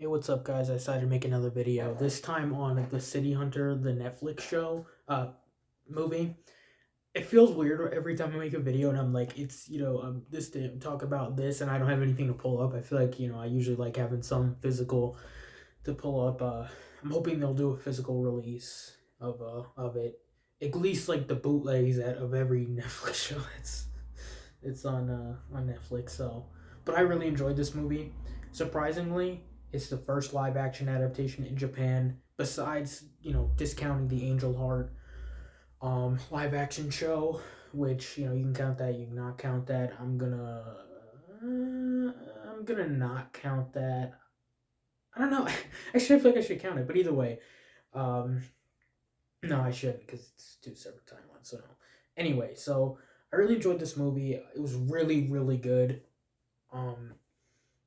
Hey, what's up, guys? I decided to make another video. This time on the City Hunter, the Netflix show, movie. It feels weird every time I make a video, and I'm like, this day talk about this, and I don't have anything to pull up. I feel like I usually like having some physical to pull up. I'm hoping they'll do a physical release of it, at least like the bootlegs of every Netflix show. It's on Netflix. So, but I really enjoyed this movie. Surprisingly, it's the first live action adaptation in Japan. Besides, discounting the Angel Heart live action show, which you can count that, you can not count that. I'm gonna not count that. I don't know. Actually, I feel like I should count it, but either way, um, no, I shouldn't because it's two separate timelines. So no. Anyway, so I really enjoyed this movie. It was really, really good. Um,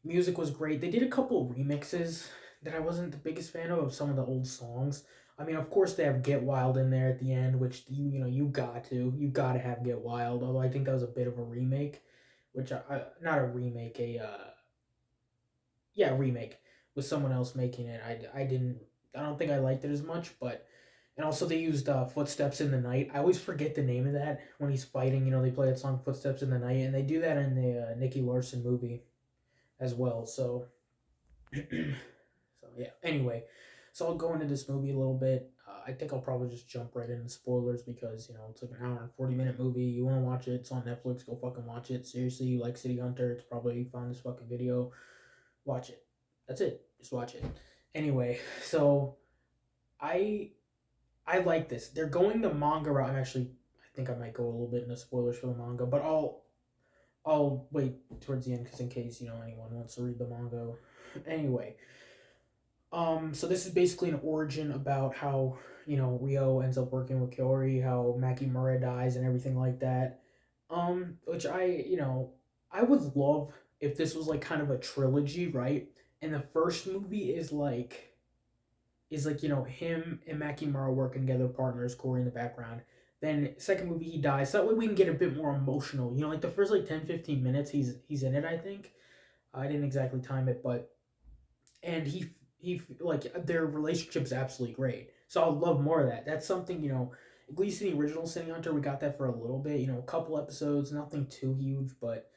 Music was great. They did a couple remixes that I wasn't the biggest fan of some of the old songs. I mean, of course, they have "Get Wild" in there at the end, which you got to have "Get Wild." Although I think that was a bit of a remake, which not a remake, a remake with someone else making it. I don't think I liked it as much, but and also they used "Footsteps in the Night." I always forget the name of that when he's fighting. They play that song "Footsteps in the Night," and they do that in the Nicky Larson movie as well. So yeah. Anyway, so I'll go into this movie a little bit. I think I'll probably just jump right into spoilers because it's like an hour and 40-minute movie. You want to watch it? It's on Netflix. Go fucking watch it. Seriously, you like City Hunter? It's probably you found this fucking video. Watch it. That's it. Just watch it. Anyway, so I I like this. They're going the manga route. I think I might go a little bit into spoilers for the manga, but I'll wait towards the end because in case anyone wants to read the manga. Anyway, so this is basically an origin about how Rio ends up working with Kyori, how Makimura dies, and everything like that. Which I would love if this was like kind of a trilogy, right? And the first movie is like him and Makimura working together, partners, Corey in the background. Then second movie he dies, so that way we can get a bit more emotional. Like the first like 10-15 minutes he's in it. I think I didn't exactly time it, but and he like their relationship is absolutely great. So I'll love more of that. That's something at least in the original City Hunter we got that for a little bit. A couple episodes, nothing too huge, but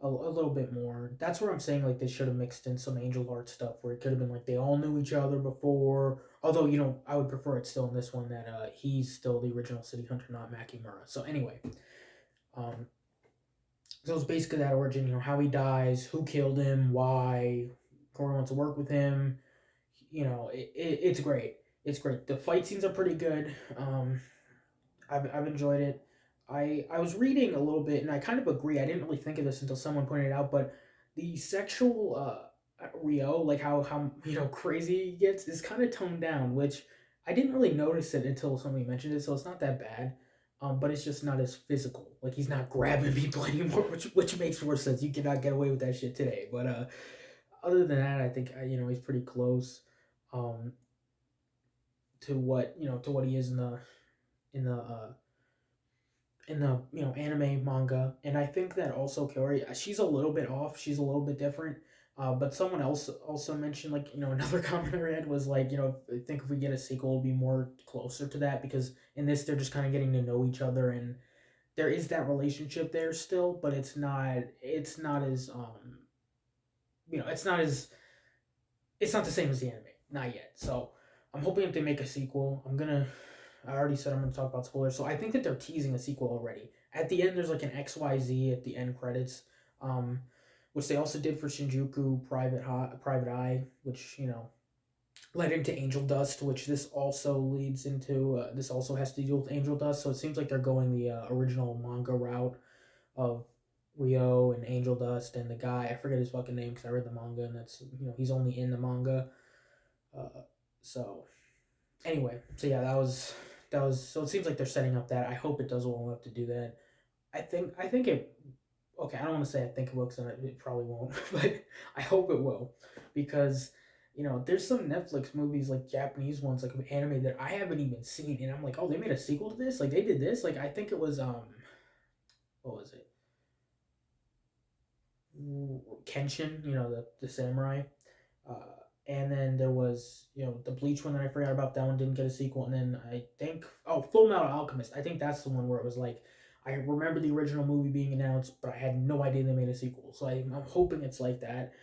a little bit more. That's where I'm saying like they should have mixed in some Angel Heart stuff where it could have been like they all knew each other before. Although I would prefer it still in this one that he's still the original City Hunter, not Makimura. So anyway, um, so it's basically that origin. How he dies, who killed him, why Corey wants to work with him. It's great. It's great. The fight scenes are pretty good. I've enjoyed it. I was reading a little bit, and I kind of agree. I didn't really think of this until someone pointed it out, but the sexual Rio, like how crazy he gets, is kind of toned down, which I didn't really notice it until somebody mentioned it. So it's not that bad. But it's just not as physical. Like he's not grabbing people anymore, which makes more sense. You cannot get away with that shit today. But other than that, I think he's pretty close um, to what he is in the uh, anime manga. And I think that also Kaori, she's a little bit off. She's a little bit different. But someone else also mentioned like another comment I read was like I think if we get a sequel, it'll be more closer to that because in this they're just kind of getting to know each other and there is that relationship there still, but it's not as it's not the same as the anime, not yet. So I'm hoping if they make a sequel, I already said I'm gonna talk about spoilers, so I think that they're teasing a sequel already. At the end, there's like an XYZ at the end credits, um, which they also did for Shinjuku Private Eye, which led into Angel Dust, which this also leads into. This also has to deal with Angel Dust, so it seems like they're going the original manga route of Rio and Angel Dust and the guy. I forget his fucking name because I read the manga, and that's he's only in the manga. Uh, so anyway, so yeah, that was so it seems like they're setting up that. I hope it does well enough to do that. I think it. Okay, I don't want to say I think it will because it probably won't, but I hope it will because there's some Netflix movies like Japanese ones like anime that I haven't even seen, and I'm like, oh, they made a sequel to this? Like they did this? Like I think it was what was it? Kenshin, the samurai. And then there was, the Bleach one that I forgot about. That one didn't get a sequel. And then I think, oh, Full Metal Alchemist. I think that's the one where it was like, I remember the original movie being announced, but I had no idea they made a sequel. So I'm hoping it's like that.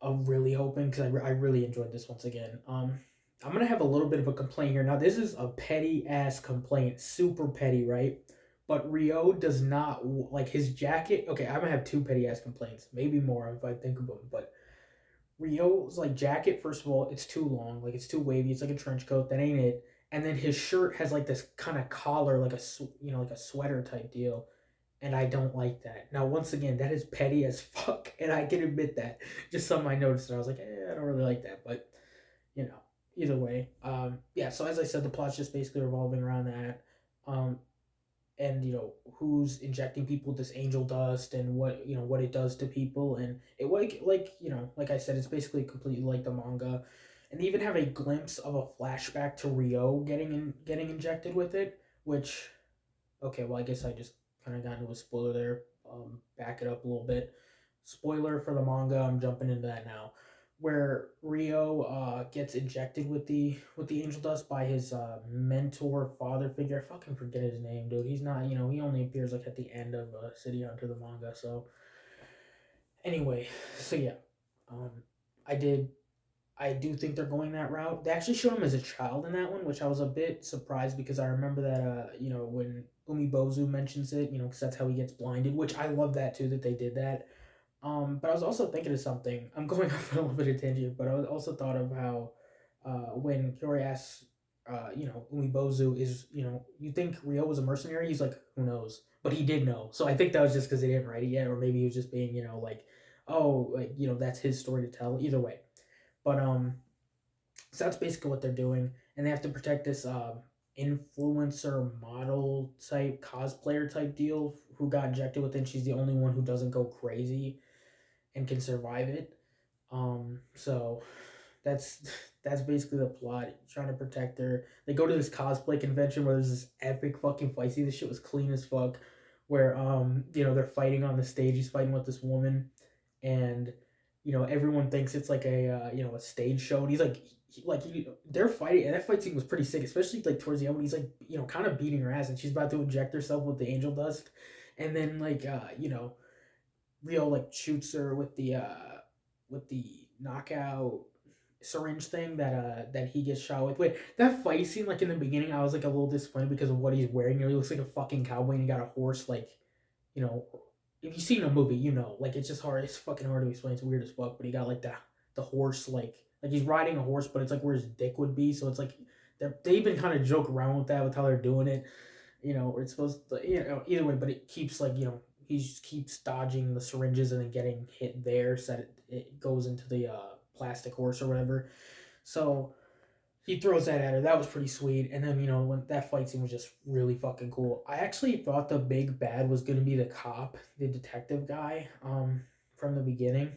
I'm really hoping because I really enjoyed this once again. I'm gonna have a little bit of a complaint here. Now, this is a petty ass complaint, super petty, right? But Rio does not like his jacket. Okay, I'm gonna have two petty ass complaints, maybe more if I think of them. But Rio's like jacket, first of all, it's too long, like it's too wavy. It's like a trench coat. That ain't it. And then his shirt has like this kind of collar, like like a sweater type deal, and I don't like that. Now, once again, that is petty as fuck, and I can admit that. Just something I noticed, and I was like, I don't really like that, but you know, either way, yeah. So as I said, the plot's just basically revolving around that, um, and who's injecting people with this angel dust, and what it does to people, and it like I said, it's basically completely like the manga, and they even have a glimpse of a flashback to Rio getting injected with it, which okay, well, I guess I just kind of got into a spoiler there. Back it up a little bit. Spoiler for the manga. I'm jumping into that now, where Rio gets injected with the angel dust by his mentor father figure. I fucking forget his name, dude. He's not. He only appears like at the end of City Hunter the manga. So anyway, so yeah, um, I did I do think they're going that route. They actually show him as a child in that one, which I was a bit surprised because I remember that when Umibozu mentions it, because that's how he gets blinded, which I love that too that they did that. But I was also thinking of something. I'm going off on a little bit of tangent, but I was also thought of how when Kyori asks, Umibozu is, you think Rio was a mercenary? He's like, who knows? But he did know. So I think that was just because they didn't write it yet, or maybe he was just being, like, oh, like, that's his story to tell. Either way. But so that's basically what they're doing, and they have to protect this influencer model type cosplayer type deal who got injected with it. She's the only one who doesn't go crazy and can survive it. So that's that's basically the plot. Trying to protect her. They go to this cosplay convention where there's this epic fucking fight scene. This shit was clean as fuck. Where they're fighting on the stage. He's fighting with this woman, and everyone thinks it's like a stage show, and he's they're fighting, and that fight scene was pretty sick, especially like towards the end when he's like kind of beating her ass, and she's about to inject herself with the angel dust, and then Rio like shoots her with the knockout syringe thing that he gets shot with. Wait, that fight scene, like in the beginning, I was like a little disappointed because of what he's wearing. He looks like a fucking cowboy, and he got a horse, like, you know, if you've seen a movie, like it's just hard. It's fucking hard to explain. It's weird as fuck. But he got like the horse, like he's riding a horse, but it's like where his dick would be. So it's like they even kind of joke around with that with how they're doing it. Or it's supposed to, either way. But it keeps like he just keeps dodging the syringes and then getting hit there, so that it goes into the plastic horse or whatever. So he throws that at her. That was pretty sweet. And then, when that fight scene was just really fucking cool. I actually thought the big bad was going to be the cop, the detective guy, from the beginning.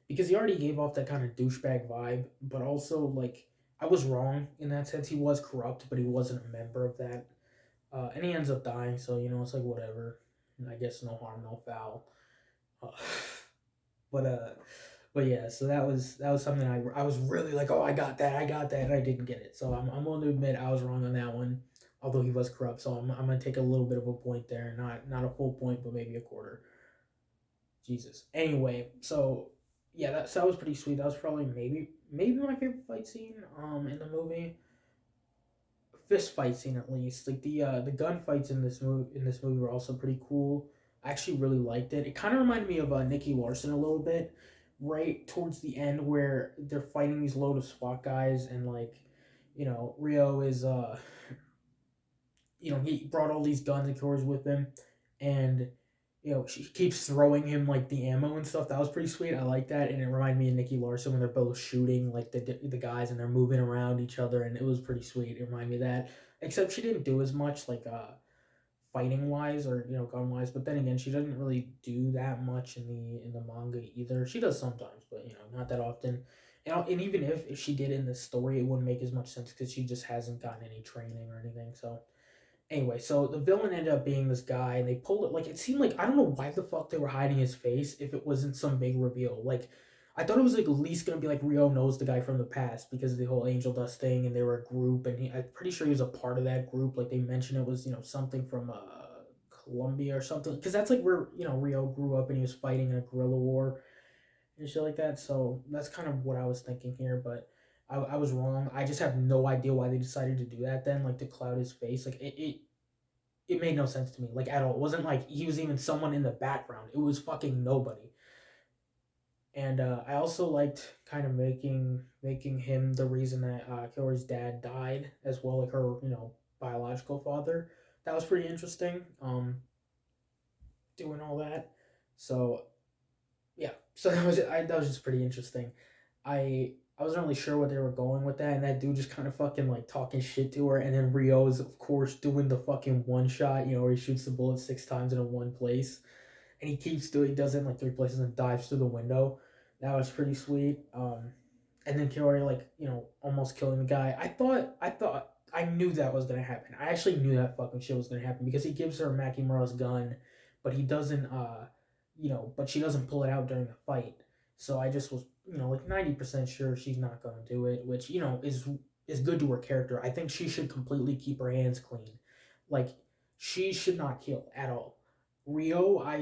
Because he already gave off that kind of douchebag vibe. But also, like, I was wrong in that sense. He was corrupt, but he wasn't a member of that. And he ends up dying. So, it's like, whatever. I guess no harm, no foul. Uh, but, uh, but yeah, so that was something I was really like, oh, I got that, and I didn't get it. So I'm willing to admit I was wrong on that one, although he was corrupt. So I'm gonna take a little bit of a point there, not a full point, but maybe a quarter. Jesus. Anyway, so yeah, that was pretty sweet. That was probably maybe my favorite fight scene in the movie. Fist fight scene at least. Like the gun fights in this movie were also pretty cool. I actually really liked it. It kind of reminded me of Nicky Larson a little bit, right towards the end where they're fighting these load of SWAT guys, and like, Rio is he brought all these guns and cores with him, and she keeps throwing him like the ammo and stuff. That was pretty sweet. I like that, and it reminded me of Nicky Larson when they're both shooting like the guys, and they're moving around each other, and it was pretty sweet. It reminded me of that. Except she didn't do as much like fighting wise or gun wise, but then again, she doesn't really do that much in the manga either. She does sometimes, but not that often. And even if she did in the story, it wouldn't make as much sense because she just hasn't gotten any training or anything. So anyway, so the villain ended up being this guy, and they pulled it. Like, it seemed like, I don't know why the fuck they were hiding his face if it wasn't some big reveal. Like, I thought it was like at least gonna be like Rio knows the guy from the past because of the whole Angel Dust thing, and they were a group, and I'm pretty sure he was a part of that group. Like they mentioned, it was something from Colombia or something, because that's like where Rio grew up, and he was fighting in a guerrilla war and shit like that. So that's kind of what I was thinking here, but I was wrong. I just have no idea why they decided to do that then, like to cloud his face. Like it made no sense to me, like at all. It wasn't like he was even someone in the background. It was fucking nobody. And I also liked kind of making him the reason that Killor's dad died as well, like her biological father. That was pretty interesting. Doing all that. So yeah, so that was just pretty interesting. I wasn't really sure what they were going with that, and that dude just kind of fucking like talking shit to her, and then Rio's of course doing the fucking one shot, where he shoots the bullet 6 times in a one place, and he does it in like 3 places and dives through the window. That was pretty sweet. And then Kiori like almost killing the guy. I thought I knew that was gonna happen. I actually knew that fucking shit was gonna happen because he gives her Makimura's gun, but he doesn't but she doesn't pull it out during the fight. So I just was like 90% sure she's not gonna do it, which is good to her character. I think she should completely keep her hands clean. Like she should not kill at all. Rio, I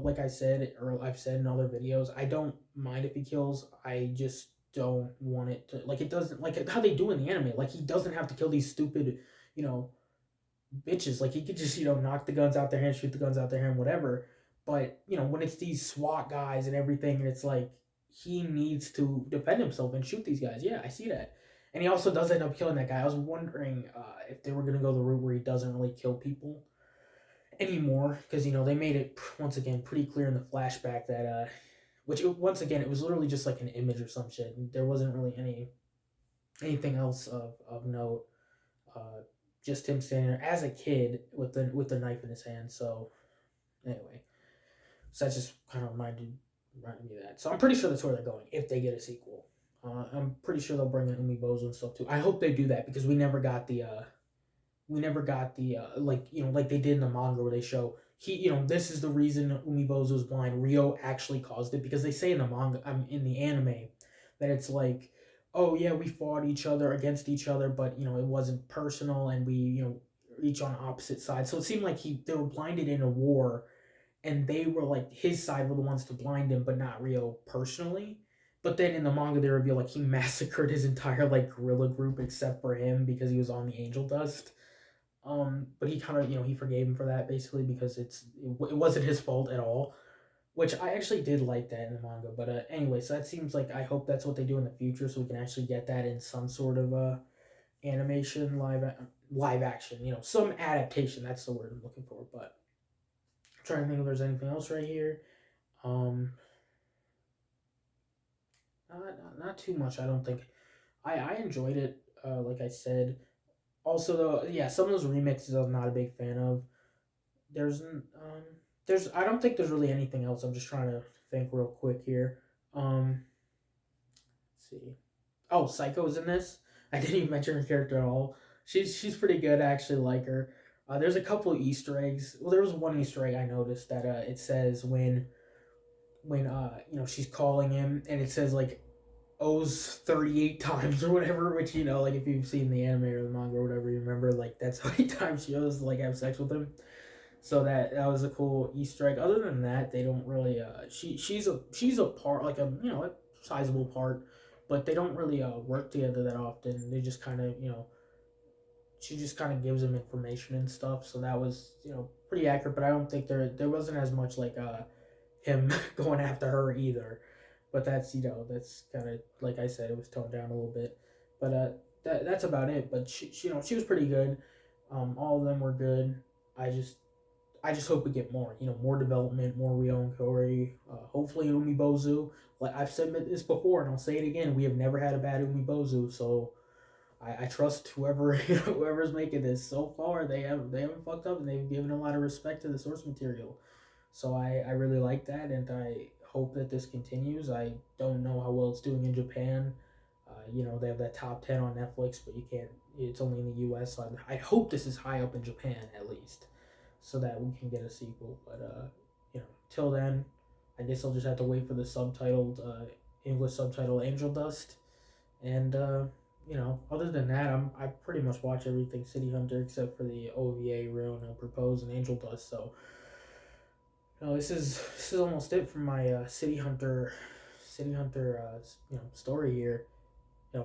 like I said, or I've said in other videos, I don't mind if he kills. I just don't want it to, like, it doesn't, like how they do in the anime. Like he doesn't have to kill these stupid, you know, bitches. Like he could just knock the guns out their hand, shoot the guns out their hand, whatever. But when it's these SWAT guys and everything, and it's like he needs to defend himself and shoot these guys. Yeah, I see that. And he also does end up killing that guy. I was wondering if they were gonna go the route where he doesn't really kill people anymore, because they made it once again pretty clear in the flashback that once again it was literally just like an image or some shit. There wasn't really anything else of note. uh just him standing there as a kid with the knife in his hand. So anyway, so that just kind of reminded me of that. So I'm pretty sure that's where they're going if they get a sequel. I'm pretty sure they'll bring in Umibozu and stuff too. I hope they do that because we never got the like they did in the manga where they show this is the reason Umibozu is blind. Rio actually caused it, because they say in the manga, in the anime, that it's like, oh yeah, we fought each other against each other, but it wasn't personal, and we each on opposite sides. So it seemed like they were blinded in a war, and they were like his side were the ones to blind him, but not Rio personally. But then in the manga they reveal like he massacred his entire like guerrilla group except for him because he was on the Angel Dust. But he kind of he forgave him for that basically because it wasn't his fault at all, which I actually did like that in the manga. But anyway, so that seems like I hope that's what they do in the future, so we can actually get that in some sort of animation live action, some adaptation. That's the word I'm looking for. But I'm trying to think if there's anything else right here. Um, not too much. I don't think. I enjoyed it. Like I said. Also, though, yeah, some of those remixes I'm not a big fan of. There's there's I don't think there's really anything else. I'm just trying to think real quick here. Let's see. Oh, Psycho's in this. I didn't even mention her character at all. She's pretty good. I actually like her. There's a couple of Easter eggs. Well, there was one Easter egg I noticed that it says when she's calling him, and it says like O's 38 times or whatever, which like if you've seen the anime or the manga or whatever, you remember like that's how many times she O's like have sex with him. So that was a cool Easter egg. Other than that, they don't really. She's a part, like a sizable part, but they don't really work together that often. They just kind of she just kind of gives him information and stuff. So that was pretty accurate. But I don't think there wasn't as much like him going after her either. But that's kind of like I said, it was toned down a little bit. But that's about it. But she was pretty good. All of them were good. I just I just hope we get more, more development, more Rio and Kori. Hopefully Umibozu. Like I've said this before, and I'll say it again. We have never had a bad Umibozu, so I trust whoever whoever's making this. So far, they haven't fucked up, and they've given a lot of respect to the source material. So I really like that, and I hope that this continues. I don't know how well it's doing in Japan. They have that top 10 on Netflix, but you can't. It's only in the U.S. So I hope this is high up in Japan at least, so that we can get a sequel. But till then, I guess I'll just have to wait for the subtitled English subtitle Angel Dust. And other than that, I pretty much watch everything City Hunter except for the OVA, Real No Propose, and Angel Dust. So this is almost it for my City Hunter story here.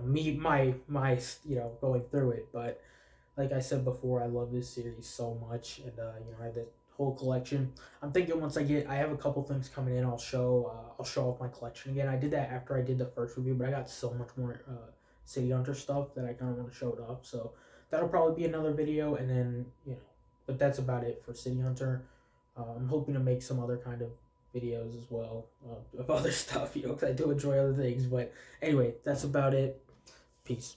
Me my going through it, but like I said before, I love this series so much, and I have this whole collection. I'm thinking once I have a couple things coming in, I'll show off my collection again. I did that after I did the first review, but I got so much more City Hunter stuff that I kind of want to show it off. So that'll probably be another video, and then but that's about it for City Hunter. I'm hoping to make some other kind of videos as well of other stuff, because I do enjoy other things. But anyway, that's about it. Peace.